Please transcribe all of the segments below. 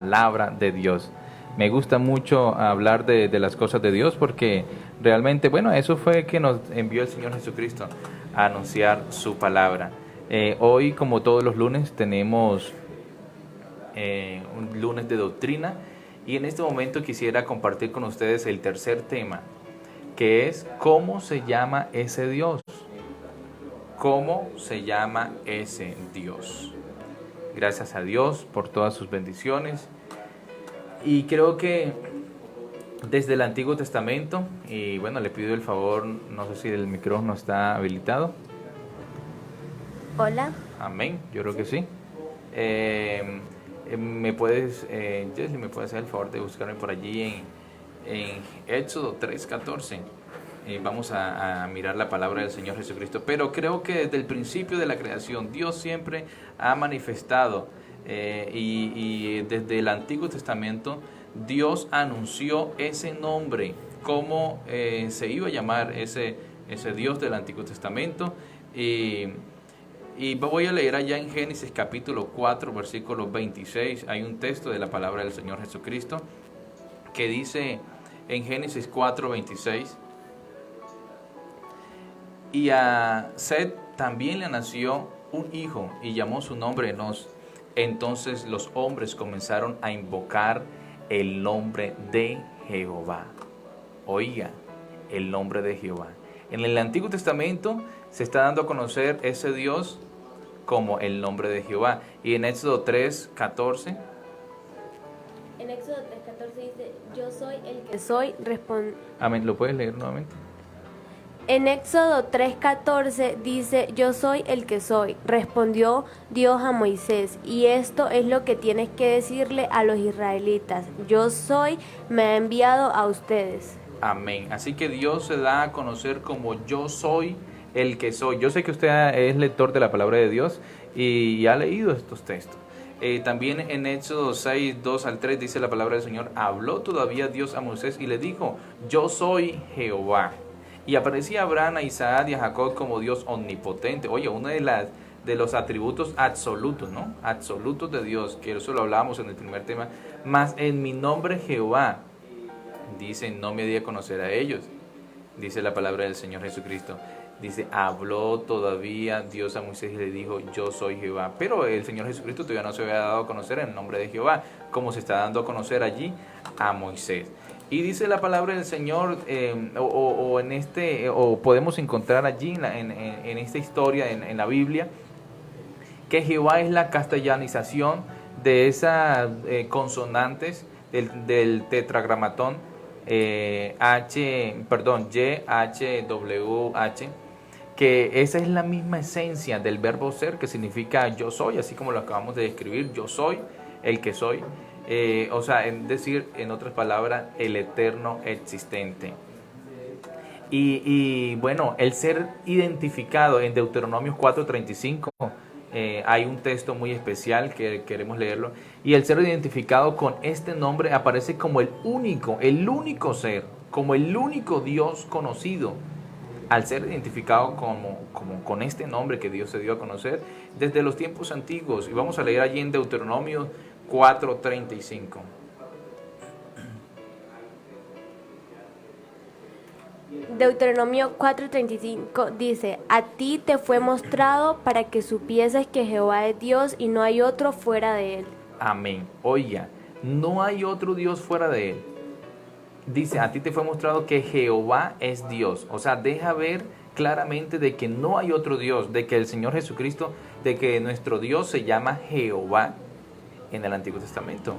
palabra de Dios. Me gusta mucho hablar de las cosas de Dios porque realmente, bueno, eso fue que nos envió el Señor Jesucristo a anunciar su palabra. Hoy, como todos los lunes, tenemos un lunes de doctrina y en este momento quisiera compartir con ustedes el tercer tema, que es ¿cómo se llama ese Dios? ¿Cómo se llama ese Dios? Gracias a Dios por todas sus bendiciones. Y creo que desde el Antiguo Testamento, y bueno, le pido el favor, no sé si el micrófono está habilitado. Hola. Amén, yo creo que sí. Jessy, me puedes hacer el favor de buscarme por allí en Éxodo 3:14. Vamos a mirar la palabra del Señor Jesucristo. Pero creo que desde el principio de la creación, Dios siempre ha manifestado, y desde el Antiguo Testamento, Dios anunció ese nombre, cómo se iba a llamar ese Dios del Antiguo Testamento. Y voy a leer allá en Génesis capítulo 4, versículo 26. Hay un texto de la palabra del Señor Jesucristo que dice en Génesis 4, 26: y a Set también le nació un hijo y llamó su nombre Enos. Entonces los hombres comenzaron a invocar el nombre de Jehová. Oiga, el nombre de Jehová. En el Antiguo Testamento se está dando a conocer ese Dios como el nombre de Jehová. Y en Éxodo 3:14. En Éxodo 3:14 dice, yo soy el que soy, Amén, ¿lo puedes leer nuevamente? En Éxodo 3:14 dice, yo soy el que soy, respondió Dios a Moisés, y esto es lo que tienes que decirle a los israelitas, yo soy, me ha enviado a ustedes. Amén. Así que Dios se da a conocer como yo soy el que soy. Yo sé que usted es lector de la palabra de Dios y ha leído estos textos. También en Éxodo 6, 2 al 3 dice la palabra del Señor, habló todavía Dios a Moisés y le dijo, yo soy Jehová. Y aparecía a Abraham, a Isaac y a Jacob como Dios omnipotente. Oye, uno de los atributos absolutos, ¿no? Absolutos de Dios, que eso lo hablábamos en el primer tema. Mas en mi nombre Jehová, dice, no me di a conocer a ellos. Dice la palabra del Señor Jesucristo. Dice, habló todavía Dios a Moisés y le dijo, yo soy Jehová. Pero el Señor Jesucristo todavía no se había dado a conocer en el nombre de Jehová, como se está dando a conocer allí a Moisés. Y dice la palabra del Señor, o podemos encontrar allí en esta historia, en la Biblia, que Jehová es la castellanización de esas consonantes del tetragramatón YHWH, que esa es la misma esencia del verbo ser, que significa yo soy, así como lo acabamos de describir, yo soy el que soy. O sea, es decir, en otras palabras, el eterno existente. Y bueno, el ser identificado en Deuteronomio 4:35, hay un texto muy especial que queremos leerlo, y el ser identificado con este nombre aparece como el único ser, como el único Dios conocido, al ser identificado con este nombre que Dios se dio a conocer desde los tiempos antiguos. Y vamos a leer allí en Deuteronomio 4:35. Deuteronomio 4:35 dice, a ti te fue mostrado para que supieses que Jehová es Dios y no hay otro fuera de él. Amén. Oiga, no hay otro Dios fuera de él. Dice, a ti te fue mostrado que Jehová es Dios. O sea, deja ver claramente de que no hay otro Dios, de que el Señor Jesucristo, de que nuestro Dios se llama Jehová en el Antiguo Testamento.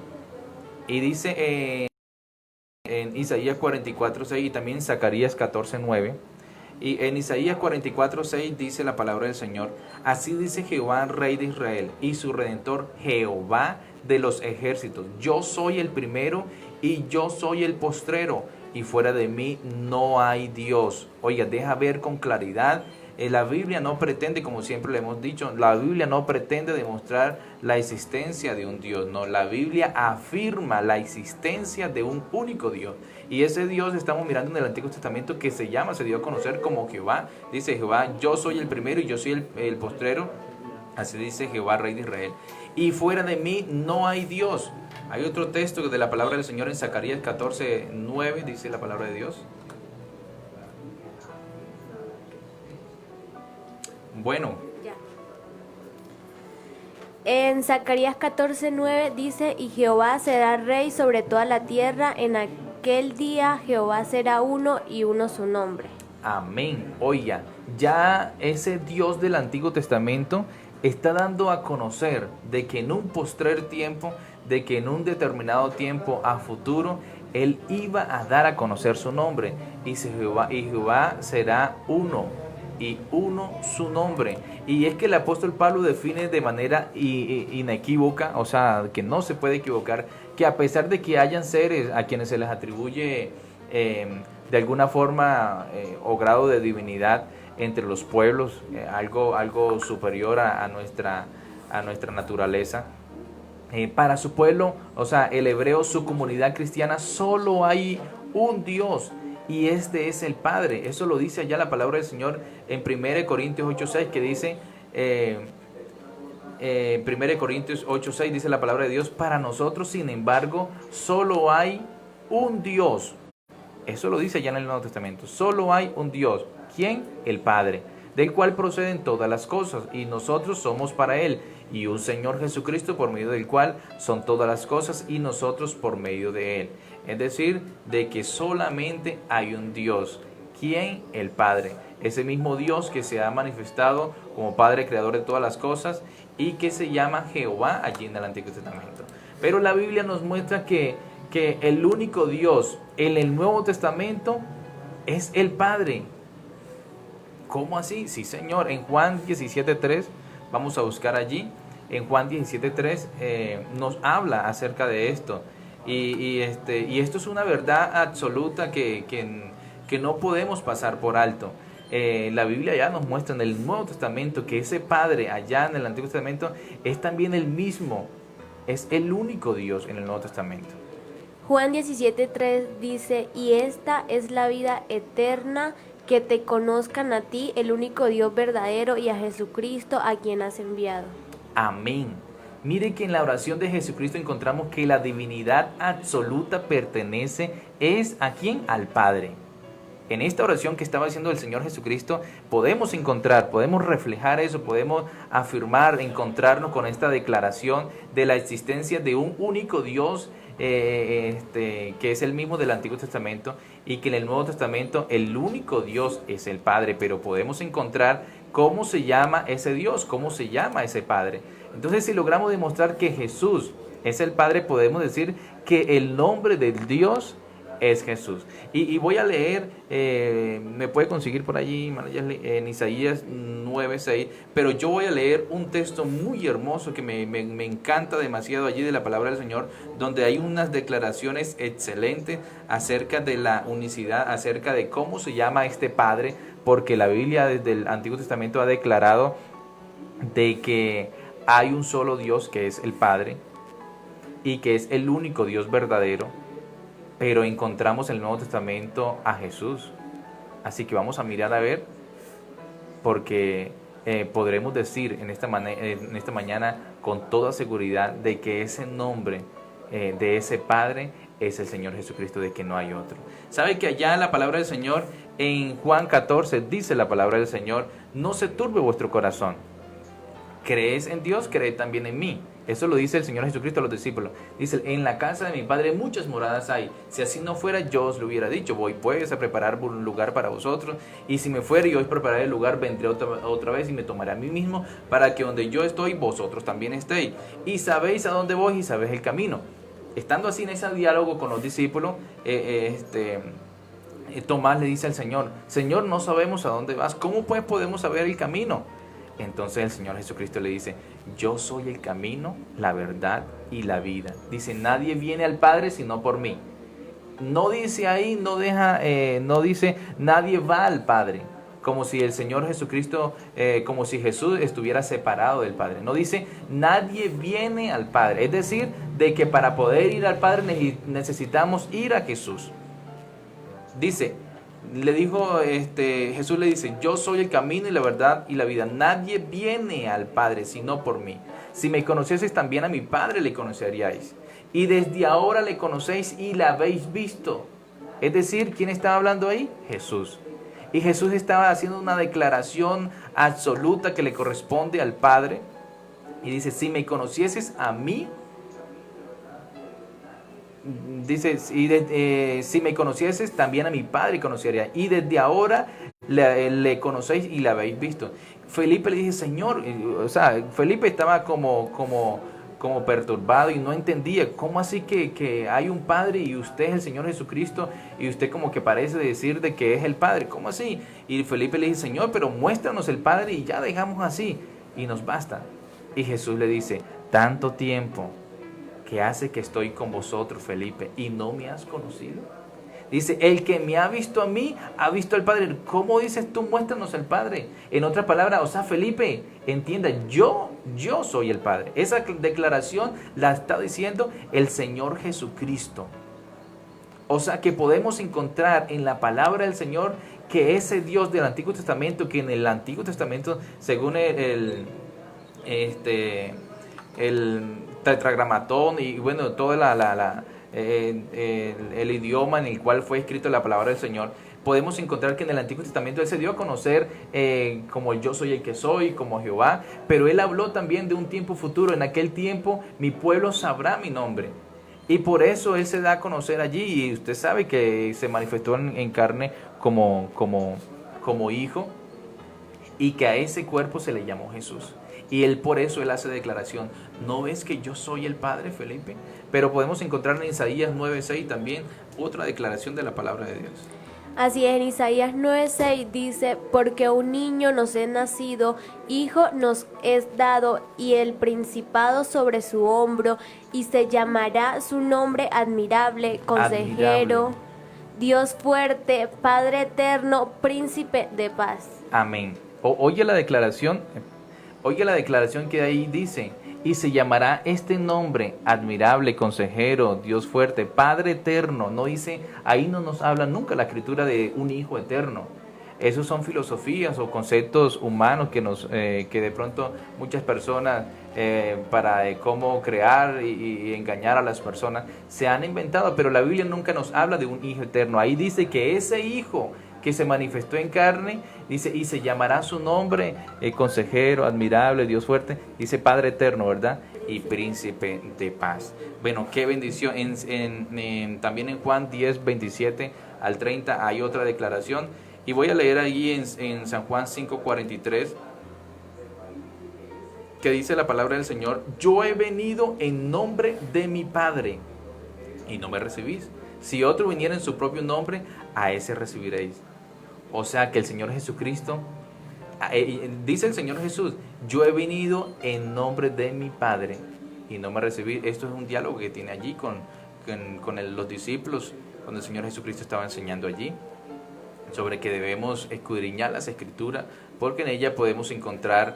Y dice en Isaías 44:6 y también en Zacarías 14:9. Y en Isaías 44:6 dice la palabra del Señor, así dice Jehová, Rey de Israel, y su Redentor, Jehová de los ejércitos, yo soy el primero y yo soy el postrero, y fuera de mí no hay Dios. Oiga, deja ver con claridad. La Biblia no pretende, como siempre le hemos dicho, la Biblia no pretende demostrar la existencia de un Dios, no, la Biblia afirma la existencia de un único Dios. Y ese Dios estamos mirando en el Antiguo Testamento que se dio a conocer como Jehová. Dice Jehová, yo soy el primero y yo soy el postrero. Así dice Jehová, Rey de Israel. Y fuera de mí no hay Dios. Hay otro texto de la palabra del Señor en Zacarías 14:9, dice la palabra de Dios. Bueno, Ya. En Zacarías 14:9 dice, y Jehová será rey sobre toda la tierra, en aquel día Jehová será uno y uno su nombre. amén. Oiga, ya ese Dios del Antiguo Testamento está dando a conocer de que en un postrer tiempo, de que en un determinado tiempo a futuro, Él iba a dar a conocer su nombre. Y Jehová será uno, y uno su nombre. Y es que el apóstol Pablo define de manera inequívoca, o sea, que no se puede equivocar, que a pesar de que hayan seres a quienes se les atribuye de alguna forma o grado de divinidad entre los pueblos, algo superior a nuestra naturaleza, para su pueblo, o sea, el hebreo, su comunidad cristiana, solo hay un Dios, y este es el Padre. Eso lo dice allá la palabra del Señor en 1 Corintios 8:6, que dice, 1 Corintios 8:6 dice la palabra de Dios, para nosotros, sin embargo, solo hay un Dios. Eso lo dice ya en el Nuevo Testamento. Solo hay un Dios. ¿Quién? El Padre, del cual proceden todas las cosas, y nosotros somos para Él, y un Señor Jesucristo, por medio del cual son todas las cosas, y nosotros por medio de Él. Es decir, de que solamente hay un Dios. ¿Quién? El Padre. Ese mismo Dios que se ha manifestado como Padre creador de todas las cosas y que se llama Jehová allí en el Antiguo Testamento. Pero la Biblia nos muestra que el único Dios en el Nuevo Testamento es el Padre. ¿Cómo así? Sí, Señor. En Juan 17:3, vamos a buscar allí. En Juan 17:3 nos habla acerca de esto. Y esto es una verdad absoluta que no podemos pasar por alto. La Biblia ya nos muestra en el Nuevo Testamento que ese Padre allá en el Antiguo Testamento es también el mismo, es el único Dios en el Nuevo Testamento. Juan 17:3 dice, y esta es la vida eterna, que te conozcan a ti, el único Dios verdadero, y a Jesucristo, a quien has enviado. Amén. Mire que en la oración de Jesucristo encontramos que la divinidad absoluta pertenece, ¿es a quién? Al Padre. En esta oración que estaba haciendo el Señor Jesucristo, podemos encontrar, podemos reflejar eso, podemos afirmar, encontrarnos con esta declaración de la existencia de un único Dios, que es el mismo del Antiguo Testamento, y que en el Nuevo Testamento el único Dios es el Padre, pero podemos encontrar cómo se llama ese Dios, cómo se llama ese Padre. Entonces, si logramos demostrar que Jesús es el Padre, podemos decir que el nombre del Dios es Jesús. Y voy a leer, me puede conseguir por allí en Isaías 9:6, pero yo voy a leer un texto muy hermoso que me encanta demasiado allí de la palabra del Señor, donde hay unas declaraciones excelentes acerca de la unicidad, acerca de cómo se llama este Padre, porque la Biblia desde el Antiguo Testamento ha declarado de que hay un solo Dios que es el Padre y que es el único Dios verdadero. Pero encontramos en el Nuevo Testamento a Jesús. Así que vamos a mirar a ver, porque podremos decir en esta mañana con toda seguridad de que ese nombre de ese Padre es el Señor Jesucristo, de que no hay otro. ¿Sabe que allá la palabra del Señor en Juan 14 dice la palabra del Señor, no se turbe vuestro corazón? ¿Crees en Dios? Creed también en mí. Eso lo dice el Señor Jesucristo a los discípulos. Dice, en la casa de mi Padre muchas moradas hay. Si así no fuera, yo os lo hubiera dicho. Voy pues a preparar un lugar para vosotros. Y si me fuere y os prepararé el lugar, vendré otra vez y me tomaré a mí mismo, para que donde yo estoy, vosotros también estéis. Y sabéis a dónde voy y sabéis el camino. Estando así en ese diálogo con los discípulos, Tomás le dice al Señor, Señor, no sabemos a dónde vas. ¿Cómo pues podemos saber el camino? Entonces el Señor Jesucristo le dice, yo soy el camino, la verdad y la vida. Dice, nadie viene al Padre sino por mí. No dice ahí, no dice, nadie va al Padre, como si el Señor Jesucristo, como si Jesús estuviera separado del Padre. No dice, nadie viene al Padre. Es decir, de que para poder ir al Padre necesitamos ir a Jesús. Dice, Jesús le dice, yo soy el camino y la verdad y la vida. Nadie viene al Padre sino por mí. Si me conocieseis también a mi Padre le conoceríais. y desde ahora le conocéis y la habéis visto. Es decir, ¿quién estaba hablando ahí? Jesús. Y Jesús estaba haciendo una declaración absoluta que le corresponde al Padre. Y dice, si me conocieses a mí, dice, si me conocieses, también a mi Padre conocería. Y desde ahora le conocéis y la habéis visto. Felipe le dice, Señor, o sea, Felipe estaba como perturbado y no entendía, ¿cómo así que hay un Padre y usted es el Señor Jesucristo y usted como que parece decir de que es el Padre? ¿Cómo así? Y Felipe le dice, Señor, pero muéstranos el Padre y ya dejamos así y nos basta. Y Jesús le dice, tanto tiempo que hace que estoy con vosotros, Felipe, y no me has conocido. Dice, el que me ha visto a mí, ha visto al Padre. ¿Cómo dices tú, muéstranos al Padre? En otras palabras, o sea, Felipe, entienda, yo soy el Padre. Esa declaración la está diciendo el Señor Jesucristo. O sea, que podemos encontrar en la palabra del Señor que ese Dios del Antiguo Testamento, que en el Antiguo Testamento, según el tetragramatón y bueno, toda el idioma en el cual fue escrito la palabra del Señor, podemos encontrar que en el Antiguo Testamento Él se dio a conocer como yo soy el que soy, como Jehová, pero Él habló también de un tiempo futuro. En aquel tiempo mi pueblo sabrá mi nombre. Y por eso Él se da a conocer allí, y usted sabe que se manifestó en carne como hijo, y que a ese cuerpo se le llamó Jesús. Y por eso Él hace declaración, ¿no ves que yo soy el Padre, Felipe? Pero podemos encontrar en Isaías 9:6 también otra declaración de la palabra de Dios. Así es, en Isaías 9:6 dice, porque un niño nos es nacido, hijo nos es dado, y el principado sobre su hombro, y se llamará su nombre admirable, consejero, Dios fuerte, Padre eterno, príncipe de paz. Amén. Oye la declaración que ahí dice, y se llamará este nombre admirable, consejero, Dios fuerte, Padre eterno. No dice, ahí no nos habla nunca la escritura de un hijo eterno. Esos son filosofías o conceptos humanos que de pronto muchas personas para cómo crear y engañar a las personas se han inventado, pero la Biblia nunca nos habla de un hijo eterno. Ahí dice que ese hijo que se manifestó en carne, dice, y se llamará su nombre, consejero, admirable, Dios fuerte, dice Padre eterno, ¿verdad? Y príncipe de paz. Bueno, qué bendición. También en Juan 10:27 al 30 hay otra declaración, y voy a leer allí en San Juan 5:43, que dice la palabra del Señor, yo he venido en nombre de mi Padre, y no me recibís. Si otro viniera en su propio nombre, a ese recibiréis. O sea que el Señor Jesucristo, dice el Señor Jesús, yo he venido en nombre de mi Padre y no me recibí. Esto es un diálogo que tiene allí con los discípulos, cuando el Señor Jesucristo estaba enseñando allí, sobre que debemos escudriñar las Escrituras, porque en ella podemos encontrar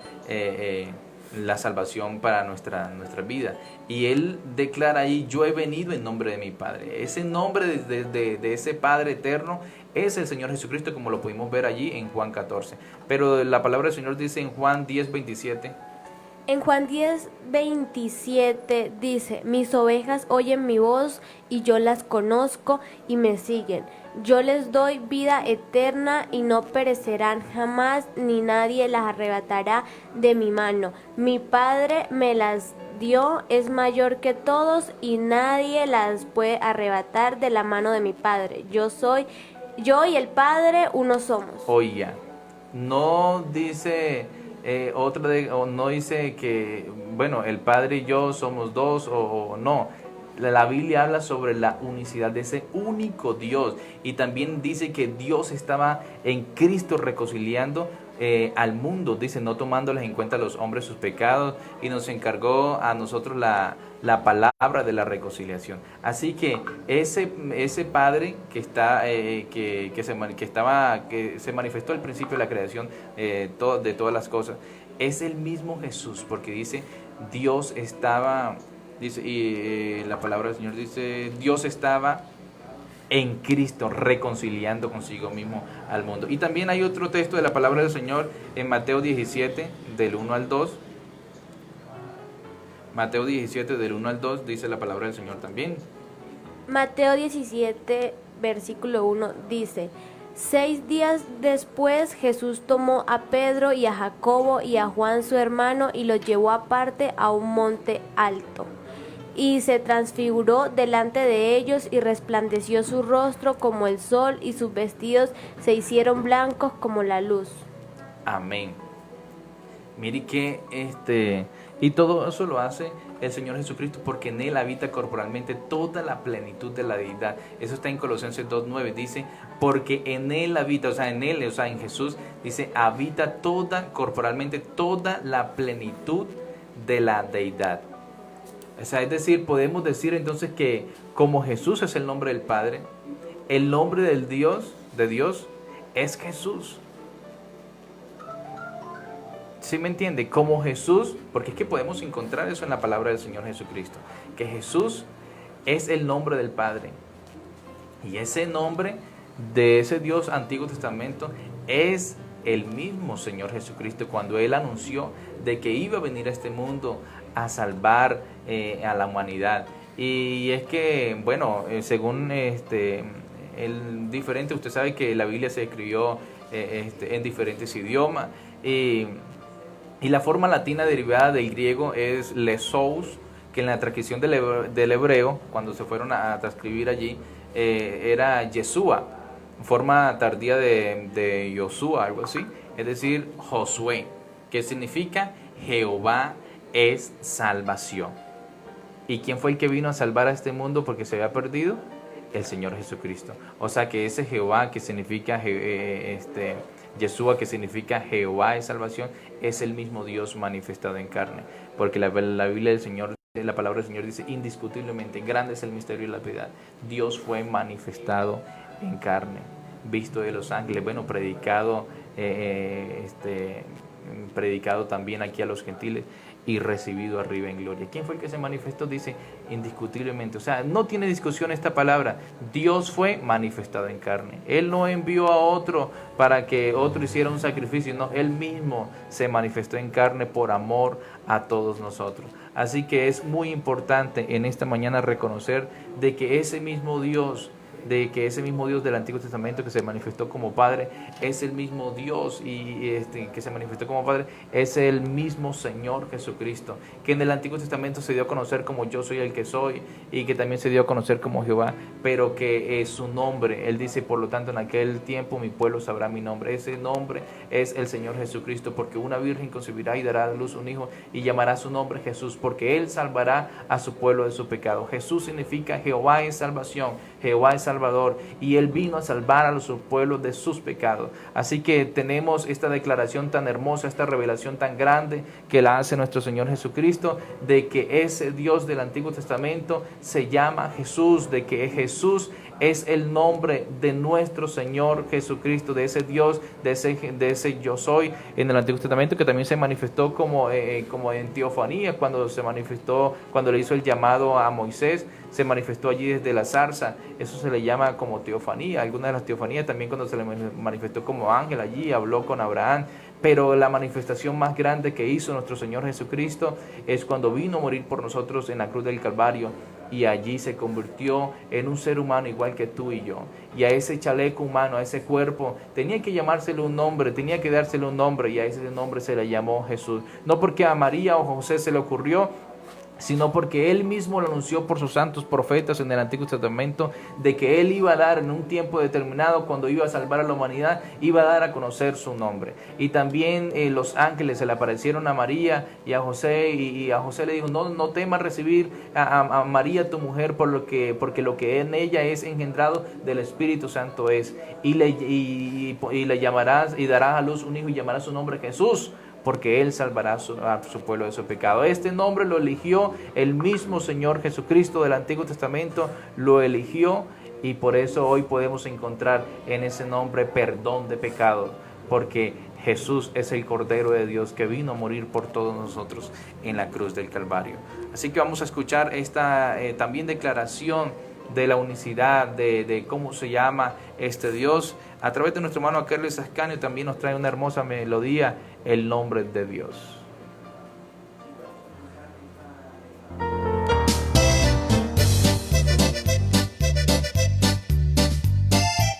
la salvación para nuestra vida. Y Él declara ahí, yo he venido en nombre de mi Padre. Ese nombre de ese Padre eterno es el Señor Jesucristo, como lo pudimos ver allí en Juan 14. Pero la palabra del Señor dice en Juan 10:27. En Juan 10:27 dice, mis ovejas oyen mi voz y yo las conozco y me siguen. Yo les doy vida eterna y no perecerán jamás, ni nadie las arrebatará de mi mano. Mi Padre me las dio, es mayor que todos y nadie las puede arrebatar de la mano de mi Padre. Yo y el Padre uno somos. Oiga, no dice no dice que, bueno, el Padre y yo somos dos o no. La Biblia habla sobre la unicidad de ese único Dios, y también dice que Dios estaba en Cristo reconciliando al mundo, dice, no tomándoles en cuenta a los hombres sus pecados, y nos encargó a nosotros la palabra de la reconciliación. Así que ese Padre que se manifestó al principio de la creación de todas las cosas, es el mismo Jesús, porque dice, Dios estaba... Dice, y la palabra del Señor dice, Dios estaba en Cristo reconciliando consigo mismo al mundo. Y también hay otro texto de la palabra del Señor en Mateo 17, del 1 al 2. Mateo 17 del 1 al 2 dice la palabra del Señor también. Mateo 17, versículo 1 dice: 6 días después Jesús tomó a Pedro y a Jacobo y a Juan su hermano y los llevó aparte a un monte alto. Y se transfiguró delante de ellos y resplandeció su rostro como el sol y sus vestidos se hicieron blancos como la luz. Amén. Mire que y todo eso lo hace el Señor Jesucristo porque en Él habita corporalmente toda la plenitud de la deidad. Eso está en Colosenses 2:9, dice, porque en Él habita, o sea, en Él, o sea, en Jesús, dice, habita corporalmente toda la plenitud de la deidad. O sea, es decir, podemos decir entonces que como Jesús es el nombre del Padre, el nombre de Dios es Jesús. ¿Sí me entiende? Como Jesús, porque es que podemos encontrar eso en la palabra del Señor Jesucristo, que Jesús es el nombre del Padre. Y ese nombre de ese Dios Antiguo Testamento es el mismo Señor Jesucristo cuando Él anunció de que iba a venir a este mundo a salvar a la humanidad. Y es que, bueno, según el diferente, usted sabe que la Biblia se escribió en diferentes idiomas. Y la forma latina derivada del griego es lesous, que en la transcripción del hebreo, cuando se fueron a transcribir allí, era Yeshua, forma tardía de Yoshua, algo así, es decir, Josué, que significa Jehová es salvación. ¿Y quién fue el que vino a salvar a este mundo porque se había perdido? El Señor Jesucristo. O sea que ese Jehová que significa Yeshua, que significa Jehová es salvación, es el mismo Dios manifestado en carne, porque la Biblia del Señor, la palabra del Señor dice indiscutiblemente, grande es el misterio de la piedad. Dios fue manifestado en carne, visto de los ángeles, bueno, predicado también aquí a los gentiles y recibido arriba en gloria. ¿Quién fue el que se manifestó? Dice indiscutiblemente, o sea, no tiene discusión esta palabra. Dios fue manifestado en carne. Él no envió a otro para que otro hiciera un sacrificio, no, Él mismo se manifestó en carne por amor a todos nosotros. Así que es muy importante en esta mañana reconocer de que ese mismo Dios del Antiguo Testamento que se manifestó como Padre es el mismo Dios y que se manifestó como Padre es el mismo Señor Jesucristo, que en el Antiguo Testamento se dio a conocer como yo soy el que soy y que también se dio a conocer como Jehová, pero que es su nombre. Él dice, por lo tanto, en aquel tiempo mi pueblo sabrá mi nombre. Ese nombre es el Señor Jesucristo, porque una virgen concebirá y dará a luz un hijo y llamará su nombre Jesús, porque Él salvará a su pueblo de su pecado. Jesús significa Jehová es salvación, Jehová es Salvador, y Él vino a salvar a su pueblo de sus pecados. Así que tenemos esta declaración tan hermosa, esta revelación tan grande que la hace nuestro Señor Jesucristo, de que ese Dios del Antiguo Testamento se llama Jesús, de que Jesús es el nombre de nuestro Señor Jesucristo, de ese Dios, de ese yo soy en el Antiguo Testamento, que también se manifestó como en teofanía, cuando le hizo el llamado a Moisés, se manifestó allí desde la zarza. Eso se le llama como teofanía. Algunas de las teofanías también, cuando se le manifestó como ángel allí, habló con Abraham. Pero la manifestación más grande que hizo nuestro Señor Jesucristo es cuando vino a morir por nosotros en la cruz del Calvario, y allí se convirtió en un ser humano igual que tú y yo. Y a ese chaleco humano, a ese cuerpo, tenía que llamársele un nombre, tenía que dársele un nombre, y a ese nombre se le llamó Jesús. No porque a María o José se le ocurrió, sino porque Él mismo lo anunció por sus santos profetas en el Antiguo Testamento, de que Él iba a dar en un tiempo determinado, cuando iba a salvar a la humanidad, iba a dar a conocer su nombre. Y también los ángeles se le aparecieron a María y a José, y a José le dijo, no temas recibir a María tu mujer, porque lo que en ella es engendrado del Espíritu Santo es, y le llamarás y darás a luz un hijo y llamarás su nombre Jesús, porque Él salvará a su pueblo de su pecado. Este nombre lo eligió el mismo Señor Jesucristo del Antiguo Testamento, lo eligió, y por eso hoy podemos encontrar en ese nombre perdón de pecado, porque Jesús es el Cordero de Dios que vino a morir por todos nosotros en la cruz del Calvario. Así que vamos a escuchar esta también declaración de la unicidad, de cómo se llama este Dios. A través de nuestro hermano Kerles Ascanio también nos trae una hermosa melodía, el nombre de Dios.